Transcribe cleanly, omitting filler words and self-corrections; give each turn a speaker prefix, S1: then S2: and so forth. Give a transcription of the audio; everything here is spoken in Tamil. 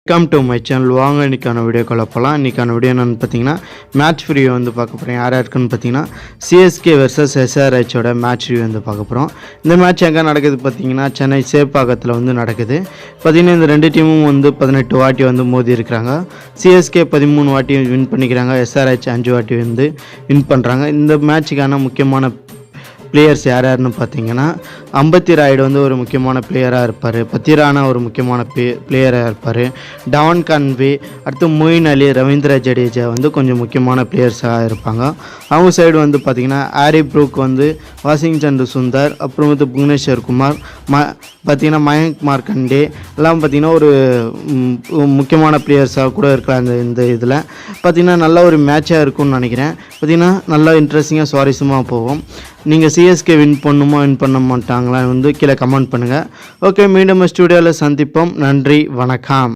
S1: Come to my channel. வாங்க இன்றைக்கான வீடியோக்குள்ள போகலாம். இன்றைக்கான வீடியோ என்னென்னு பார்த்தீங்கன்னா மேட்ச் ரிவ்யூ வந்து பார்க்க போகிறேன். யார் யாருக்குன்னு பார்த்தீங்கன்னா சிஎஸ்கே வெர்சஸ் எஸ்ஆர்ஹெச்சோட மேட்ச் ரிவ்யூ வந்து பார்க்க போகிறோம். இந்த மேட்ச் எங்கே நடக்குது பார்த்தீங்கன்னா சென்னை சேப்பாக்கத்தில் வந்து நடக்குது. பார்த்தீங்கன்னா இந்த ரெண்டு டீமும் வந்து 18 வாட்டி வந்து மோதி இருக்கிறாங்க. சிஎஸ்கே 13 வாட்டி வின் பண்ணிக்கிறாங்க, எஸ்ஆர்ஹெச் 5 வாட்டி வந்து வின் பண்ணுறாங்க. இந்த மேட்சுக்கான முக்கியமான பிளேயர்ஸ் யார் யாருன்னு பார்த்தீங்கன்னா அம்பத்தி ராய்டு வந்து ஒரு முக்கியமான பிளேயராக இருப்பார், பத்திரானா ஒரு முக்கியமான பிளேயராக இருப்பார், டவான் கான்வே, அடுத்து மொயின் அலி, ரவீந்திர ஜடேஜா வந்து கொஞ்சம் முக்கியமான பிளேயர்ஸாக இருப்பாங்க. அவங்க சைடு வந்து பார்த்திங்கன்னா ஆரி ப்ரூக் வந்து, வாஷிங்டன் சுந்தர், அப்புறம் வந்து புவனேஸ்வர் குமார், பார்த்திங்கன்னா மயங்க் மார்க்கண்டே எல்லாம் பார்த்திங்கன்னா ஒரு முக்கியமான பிளேயர்ஸாக கூட இருக்கலாம். இந்த இதில் பார்த்திங்கன்னா நல்ல ஒரு மேட்சாக இருக்கும்னு நினைக்கிறேன். பார்த்திங்கன்னா நல்லா இன்ட்ரெஸ்டிங்காக சுவாரஸ்யமாக போகும். நீங்கள் சிஎஸ்கே வின் பண்ண மாட்டாங்களா வந்து கீழே கமெண்ட் பண்ணுங்கள். ஓகே, மீண்டும் ஸ்டூடியோவில் சந்திப்போம். நன்றி, வணக்கம்.